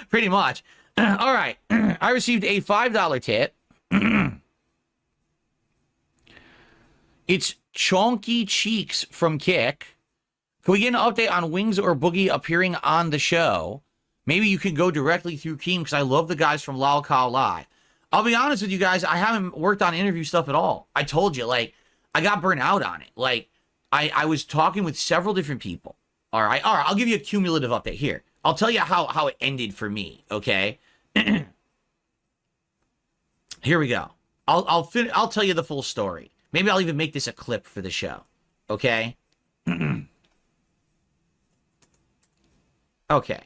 Pretty much. All right. I received a $5 tip. It's Chonky Cheeks from Kick. Can we get an update on Wings or Boogie appearing on the show? Maybe you can go directly through Keem because I love the guys from Lol Cow Live. I'll be honest with you guys, I haven't worked on interview stuff at all. I told you, like, I got burnt out on it. Like, I was talking with several different people. All right, I'll give you a cumulative update here. I'll tell you how it ended for me, okay? Here we go. I'll tell you the full story. Maybe I'll even make this a clip for the show, okay? Okay.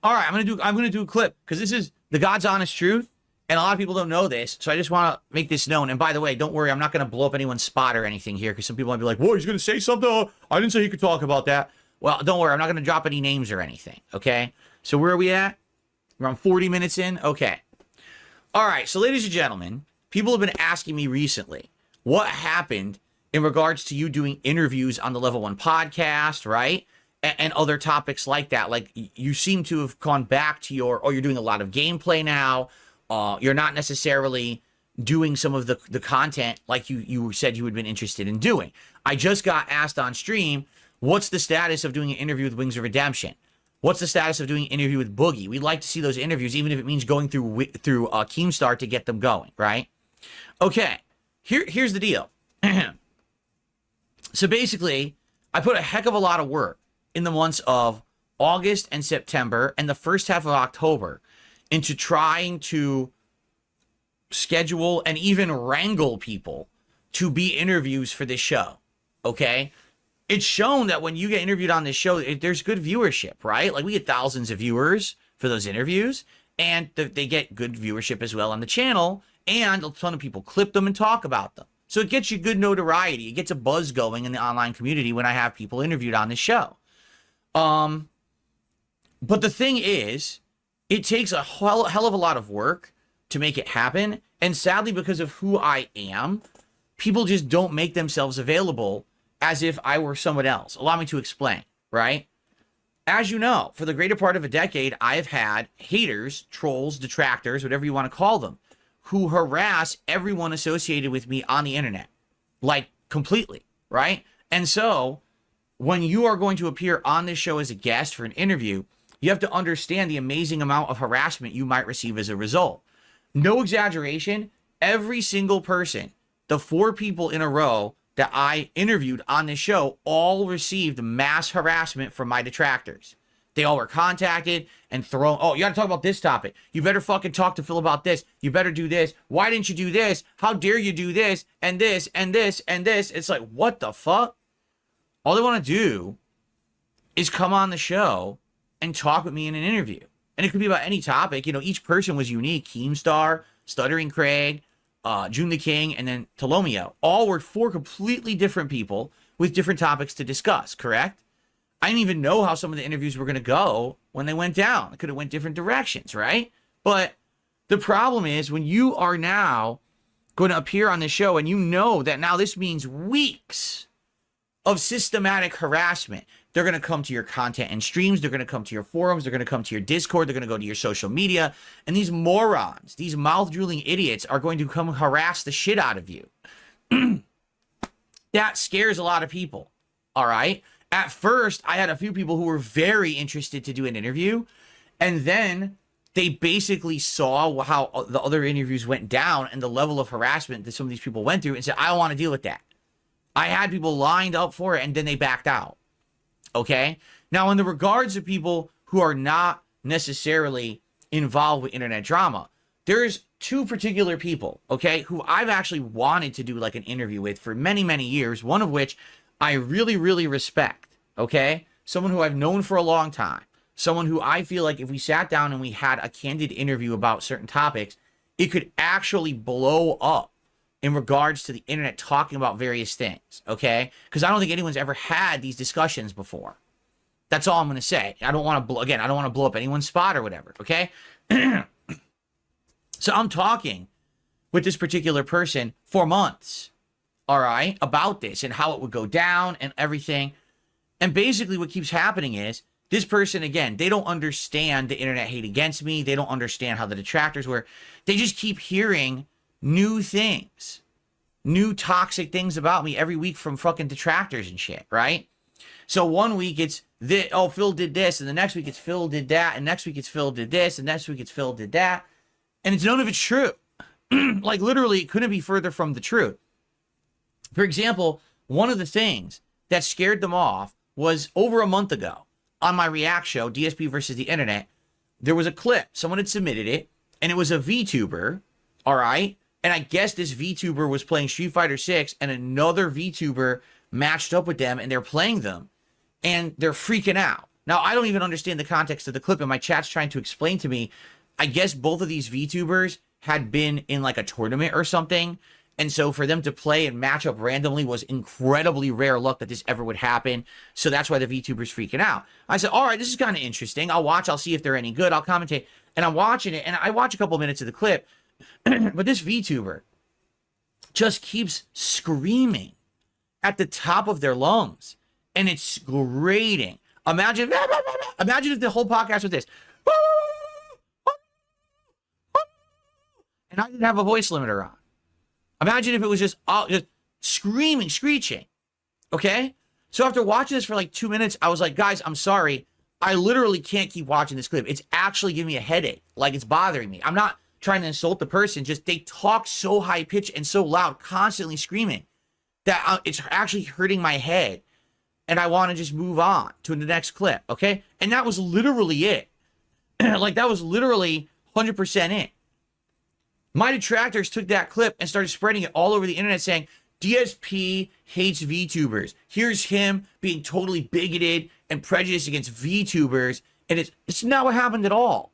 All right, I'm gonna do a clip because this is the God's honest truth, and a lot of people don't know this, so I just want to make this known. And by the way, don't worry, I'm not gonna blow up anyone's spot or anything here because some people might be like, "Whoa, he's gonna say something? Oh, I didn't say he could talk about that." Well, don't worry, I'm not gonna drop any names or anything. Okay, so where are we at? We're on 40 minutes in. Okay. All right, so ladies and gentlemen, people have been asking me recently what happened in regards to you doing interviews on the Level 1 podcast, right? And other topics like that. Like, you seem to have gone back to you're doing a lot of gameplay now. You're not necessarily doing some of the content like you said you had been interested in doing. I just got asked on stream, what's the status of doing an interview with Wings of Redemption? What's the status of doing an interview with Boogie? We'd like to see those interviews, even if it means going through Keemstar to get them going, right? Okay, here's the deal. So basically, I put a heck of a lot of work in the months of August and September and the first half of October into trying to schedule and even wrangle people to be interviews for this show, okay? It's shown that when you get interviewed on this show, there's good viewership, right? Like, we get thousands of viewers for those interviews, and they get good viewership as well on the channel, and a ton of people clip them and talk about them. So it gets you good notoriety. It gets a buzz going in the online community when I have people interviewed on this show. But the thing is, it takes a hell of a lot of work to make it happen. And sadly, because of who I am, people just don't make themselves available as if I were someone else. Allow me to explain, right? As you know, for the greater part of a decade, I have had haters, trolls, detractors, whatever you want to call them, who harass everyone associated with me on the internet. Like, completely, right? And so, when you are going to appear on this show as a guest for an interview, you have to understand the amazing amount of harassment you might receive as a result. No exaggeration, every single person, the 4 people in a row that I interviewed on this show, all received mass harassment from my detractors. They all were contacted and thrown, "Oh, you got to talk about this topic. You better fucking talk to Phil about this. You better do this. Why didn't you do this? How dare you do this and this and this and this?" It's like, what the fuck? All they want to do is come on the show and talk with me in an interview. And it could be about any topic. You know, each person was unique. Keemstar, Stuttering Craig, June the King, and then Tolomeo. All were 4 completely different people with different topics to discuss, correct? I didn't even know how some of the interviews were going to go when they went down. It could have went different directions, right? But the problem is when you are now going to appear on the show and you know that now this means weeks of systematic harassment. They're going to come to your content and streams. They're going to come to your forums. They're going to come to your Discord. They're going to go to your social media. And these morons, these mouth-drooling idiots are going to come harass the shit out of you. That scares a lot of people, all right? At first, I had a few people who were very interested to do an interview. And then they basically saw how the other interviews went down and the level of harassment that some of these people went through and said, I don't want to deal with that. I had people lined up for it, and then they backed out. Okay? Now, in the regards of people who are not necessarily involved with internet drama, there's 2 particular people, okay, who I've actually wanted to do like an interview with for many, many years, one of which I really, really respect, okay? Someone who I've known for a long time. Someone who I feel like if we sat down and we had a candid interview about certain topics, it could actually blow up in regards to the internet talking about various things, okay? Because I don't think anyone's ever had these discussions before. That's all I'm going to say. I don't want to, I don't want to blow up anyone's spot or whatever, okay? So I'm talking with this particular person for months, all right, about this and how it would go down and everything. And basically what keeps happening is this person, again, they don't understand the internet hate against me. They don't understand how the detractors were. They just keep hearing new things, new toxic things about me every week from fucking detractors and shit, right? So one week it's this, oh, Phil did this, and the next week it's Phil did that, and next week it's Phil did this, and next week it's Phil did that. And it's none of it's true. Like literally, it couldn't be further from the truth. For example, one of the things that scared them off was over a month ago on my React show, DSP versus the internet, there was a clip. Someone had submitted it, and it was a VTuber, all right? And I guess this VTuber was playing Street Fighter 6, and another VTuber matched up with them, and they're playing them, and they're freaking out. Now, I don't even understand the context of the clip, and my chat's trying to explain to me, I guess both of these VTubers had been in like a tournament or something, and so for them to play and match up randomly was incredibly rare luck that this ever would happen. So that's why the VTuber's freaking out. I said, all right, this is kind of interesting. I'll watch. I'll see if they're any good. I'll commentate. And I'm watching it, and I watch a couple minutes of the clip. But this VTuber just keeps screaming at the top of their lungs. And it's grating. Imagine if the whole podcast was this. And I didn't have a voice limiter on. Imagine if it was just screaming, screeching. Okay? So after watching this for like 2 minutes, I was like, guys, I'm sorry. I literally can't keep watching this clip. It's actually giving me a headache. Like, it's bothering me. I'm not trying to insult the person. Just they talk so high pitched and so loud, constantly screaming, that it's actually hurting my head. And I want to just move on to the next clip. Okay? And that was literally it. Like, that was literally 100% it. My detractors took that clip and started spreading it all over the internet saying, DSP hates VTubers. Here's him being totally bigoted and prejudiced against VTubers. And it's not what happened at all.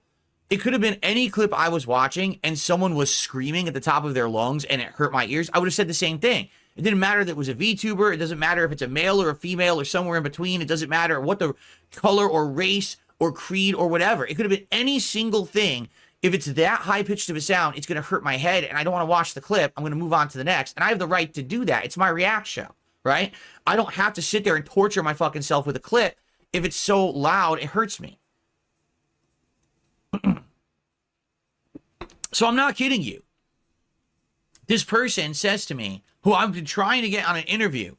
It could have been any clip I was watching and someone was screaming at the top of their lungs and it hurt my ears. I would have said the same thing. It didn't matter that it was a VTuber. It doesn't matter if it's a male or a female or somewhere in between. It doesn't matter what the color or race or creed or whatever. It could have been any single thing. If it's that high-pitched of a sound, it's going to hurt my head, and I don't want to watch the clip. I'm going to move on to the next, and I have the right to do that. It's my React show, right? I don't have to sit there and torture my fucking self with a clip. If it's so loud, it hurts me. So I'm not kidding you. This person says to me, who I've been trying to get on an interview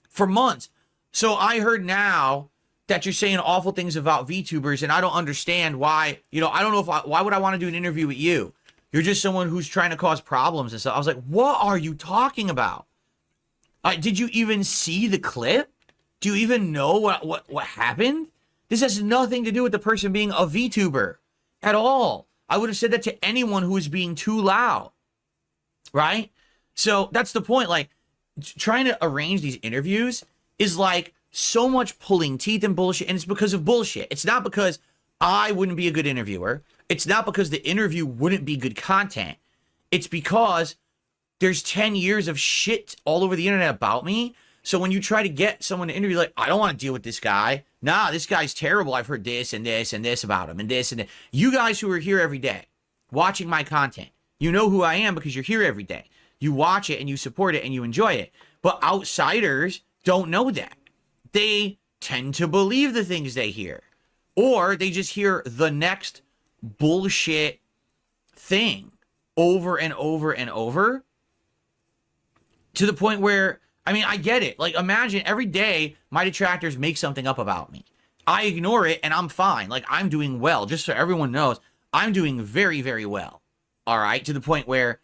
for months. So I heard now that you're saying awful things about VTubers, and I don't understand why, I don't know why would I want to do an interview with you? You're just someone who's trying to cause problems and stuff. I was like, what are you talking about? Did you even see the clip? Do you even know what happened? This has nothing to do with the person being a VTuber at all. I would have said that to anyone who was being too loud, right? So that's the point. Like, trying to arrange these interviews is like so much pulling teeth and bullshit, and it's because of bullshit. It's not because I wouldn't be a good interviewer. It's not because the interview wouldn't be good content. It's because there's 10 years of shit all over the internet about me. So when you try to get someone to interview, like, I don't want to deal with this guy. Nah, this guy's terrible. I've heard this and this and this about him and this and that. You guys who are here every day watching my content, you know who I am because you're here every day. You watch it and you support it and you enjoy it. But outsiders don't know that. They tend to believe the things they hear, or they just hear the next bullshit thing over and over and over, to the point where, I mean, I get it. Like, imagine every day my detractors make something up about me. I ignore it and I'm fine. Like, I'm doing well. Just so everyone knows, I'm doing very, very well. All right. To the point where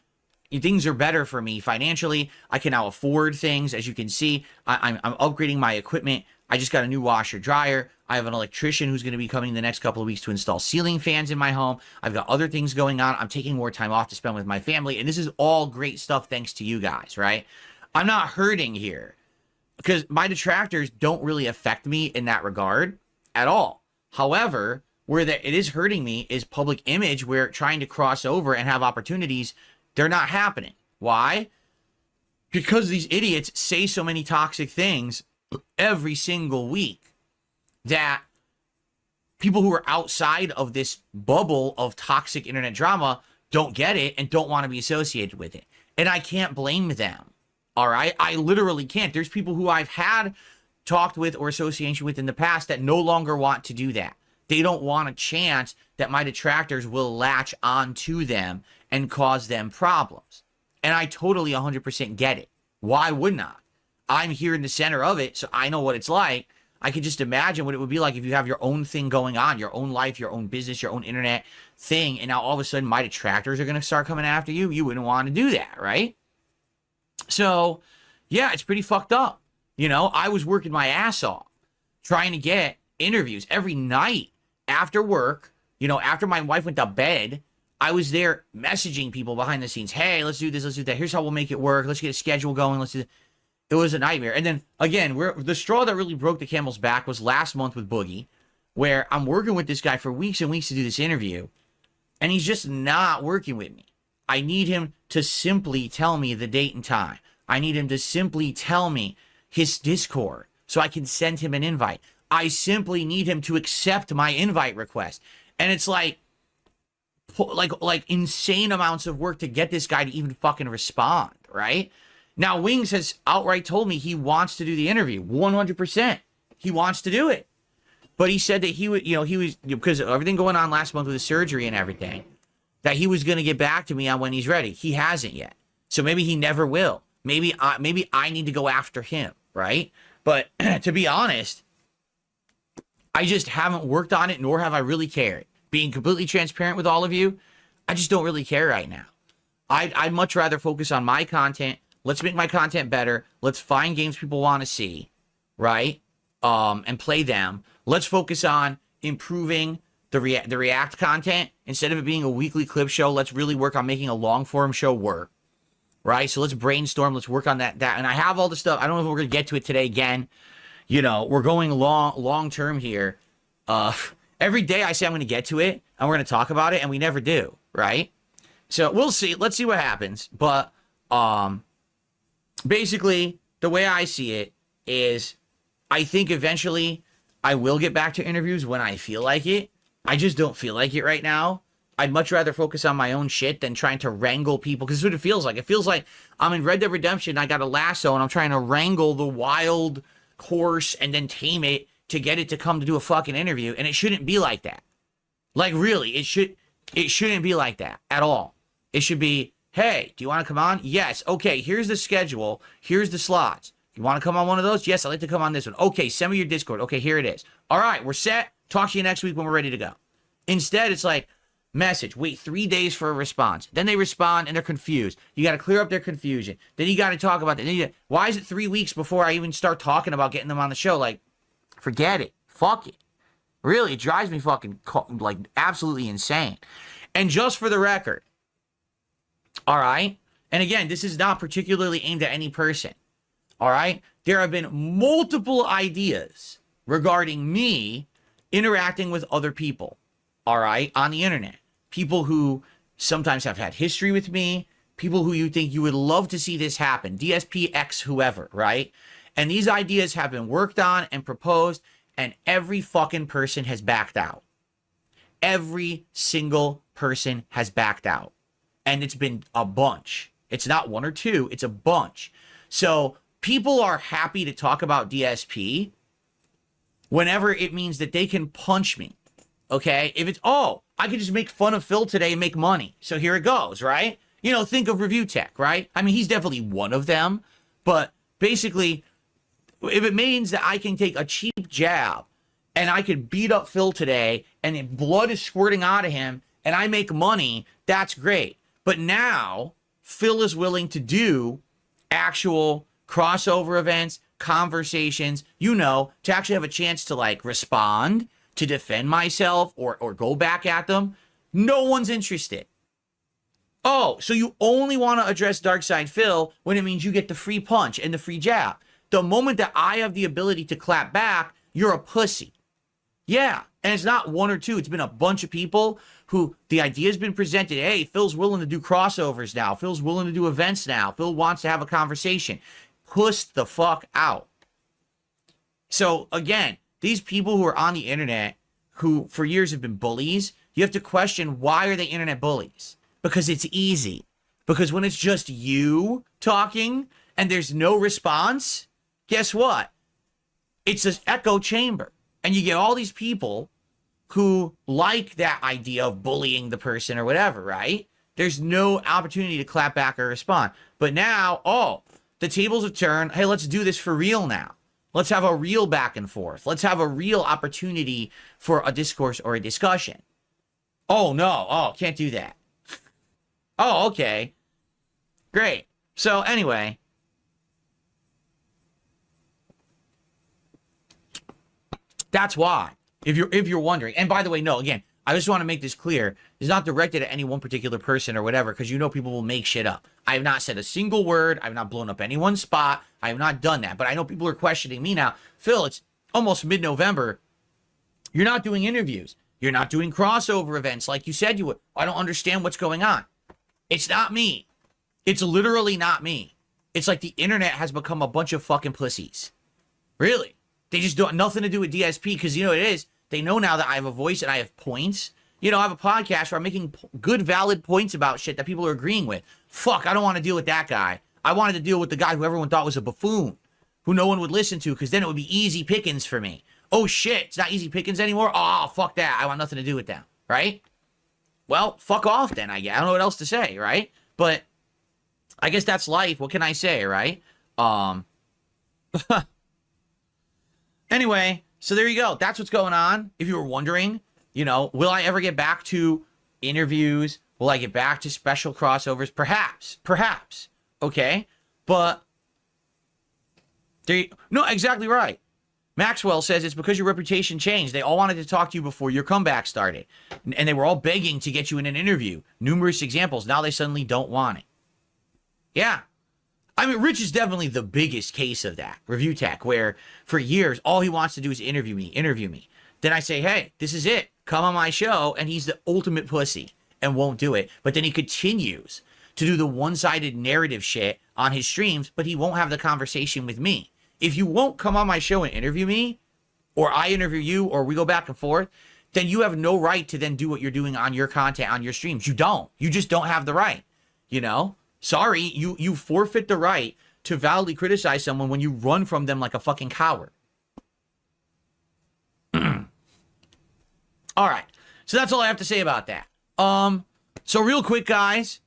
things are better for me financially. I can now afford things. As you can see, I'm upgrading my equipment. I just got a new washer dryer. I have an electrician who's going to be coming the next couple of weeks to install ceiling fans in my home. I've got other things going on. I'm taking more time off to spend with my family. And this is all great stuff thanks to you guys, right? I'm not hurting here because my detractors don't really affect me in that regard at all. However, where it is hurting me is public image, where trying to cross over and have opportunities, they're not happening. Why? Because these idiots say so many toxic things every single week that people who are outside of this bubble of toxic internet drama don't get it and don't want to be associated with it. And I can't blame them. All right. I literally can't. There's people who I've had talked with or association with in the past that no longer want to do that. They don't want a chance that my detractors will latch onto them and cause them problems. And I totally 100% get it. Why wouldn't I? I'm here in the center of it, so I know what it's like. I could just imagine what it would be like if you have your own thing going on, your own life, your own business, your own internet thing, and now all of a sudden my detractors are going to start coming after you. You wouldn't want to do that, right? So, yeah, it's pretty fucked up. You know, I was working my ass off trying to get interviews every night after work. You know, after my wife went to bed, I was there messaging people behind the scenes. Hey, let's do this, let's do that. Here's how we'll make it work. Let's get a schedule going. Let's do this. It was a nightmare. And then, again, the straw that really broke the camel's back was last month with Boogie, where I'm working with this guy for weeks and weeks to do this interview, and he's just not working with me. I need him to simply tell me the date and time. I need him to simply tell me his Discord so I can send him an invite. I need him to accept my invite request. And it's like insane amounts of work to get this guy to even fucking respond, right? Now, Wings has outright told me he wants to do the interview. 100%. He wants to do it. But he said that he would, because of everything going on last month with the surgery and everything, that he was going to get back to me on when he's ready. He hasn't yet. So maybe he never will. Maybe I need to go after him, right? But to be honest, I just haven't worked on it, nor have I really cared. Being completely transparent with all of you, I just don't really care right now. I'd much rather focus on my content. Let's make my content better. Let's find games people want to see, right? And play them. Let's focus on improving the React content. Instead of it being a weekly clip show, let's really work on making a long-form show work, right? So let's brainstorm. Let's work on that. And I have all the stuff. I don't know if we're going to get to it today again. You know, we're going long-term here. Every day I say I'm going to get to it, and we're going to talk about it, and we never do, right? So we'll see. Let's see what happens. But basically, the way I see it is I think eventually I will get back to interviews when I feel like it. I just don't feel like it right now. I'd much rather focus on my own shit than trying to wrangle people, because that's what it feels like. It feels like I'm in Red Dead Redemption, I got a lasso, and I'm trying to wrangle the wild horse and then tame it to get it to come to do a fucking interview, and it shouldn't be like that. Like, really, it shouldn't be like that at all. It should be, hey, do you want to come on? Yes. Okay, here's the schedule. Here's the slots. You want to come on one of those? Yes, I'd like to come on this one. Okay, send me your Discord. Okay, here it is. All right, we're set. Talk to you next week when we're ready to go. Instead, it's like, message, wait 3 days for a response. Then they respond and they're confused. You got to clear up their confusion. Then you got to talk about that. Why is it 3 weeks before I even start talking about getting them on the show? Like, forget it. Fuck it. Really, it drives me fucking, like, absolutely insane. And just for the record, all right? And again, this is not particularly aimed at any person, all right? There have been multiple ideas regarding me interacting with other people, all right, on the internet. People who sometimes have had history with me, people who you think you would love to see this happen, DSP X whoever, right? And these ideas have been worked on and proposed, and every fucking person has backed out. Every single person has backed out. And it's been a bunch. It's not one or two, it's a bunch. So people are happy to talk about DSP whenever it means that they can punch me. Okay? If it's, oh, I can just make fun of Phil today and make money. So here it goes, right? You know, think of Review Tech, right? I mean, he's definitely one of them. But basically, if it means that I can take a cheap jab and I could beat up Phil today and blood is squirting out of him and I make money, that's great. But now, Phil is willing to do actual crossover events, conversations, you know, to actually have a chance to, like, respond, to defend myself, or go back at them. No one's interested. Oh, so you only want to address Darkside Phil when it means you get the free punch and the free jab. The moment that I have the ability to clap back, you're a pussy. Yeah, and it's not one or two. It's been a bunch of people who the idea has been presented. Hey, Phil's willing to do crossovers now. Phil's willing to do events now. Phil wants to have a conversation. Puss the fuck out. So again, these people who are on the internet, who for years have been bullies, you have to question, why are they internet bullies? because it's easy. Because when it's just you talking and there's no response, guess what? It's an echo chamber. And you get all these people who like that idea of bullying the person or whatever, right? There's no opportunity to clap back or respond. But now, the tables have turned. Hey, let's do this for real now. Let's have a real back and forth. Let's have a real opportunity for a discourse or a discussion. Oh, no. Oh, can't do that. Oh, okay. Great. So anyway, that's why. If you're wondering. And by the way, no, again, I just want to make this clear. It's not directed at any one particular person or whatever, because you know people will make shit up. I have not said a single word. I have not blown up anyone's spot. I have not done that. But I know people are questioning me now. Phil, it's almost mid-November. You're not doing interviews. You're not doing crossover events like you said you would. I don't understand what's going on. It's not me. It's literally not me. It's like the internet has become a bunch of fucking pussies. Really. They just don't nothing to do with DSP, because you know what it is? They know now that I have a voice and I have points. You know, I have a podcast where I'm making good, valid points about shit that people are agreeing with. Fuck, I don't want to deal with that guy. I wanted to deal with the guy who everyone thought was a buffoon, who no one would listen to, because then it would be easy pickings for me. Oh shit, it's not easy pickings anymore? Oh, fuck that. I want nothing to do with them, right? Well, fuck off then, I guess. I don't know what else to say, right? But I guess that's life. What can I say, right? Anyway, so there you go. That's what's going on. If you were wondering, you know, will I ever get back to interviews? Will I get back to special crossovers? Perhaps. Okay. But no, exactly right. Maxwell says it's because your reputation changed. They all wanted to talk to you before your comeback started. And they were all begging to get you in an interview. Numerous examples. Now they suddenly don't want it. Yeah. I mean, Rich is definitely the biggest case of that. Review Tech, where for years, all he wants to do is interview me. Then I say, hey, this is it. Come on my show. And he's the ultimate pussy and won't do it. But then he continues to do the one-sided narrative shit on his streams, but he won't have the conversation with me. If you won't come on my show and interview me, or I interview you, or we go back and forth, then you have no right to then do what you're doing on your content, on your streams. You don't. You just don't have the right, you know? Sorry, you forfeit the right to validly criticize someone when you run from them like a fucking coward. All right. So that's all I have to say about that. So real quick, guys,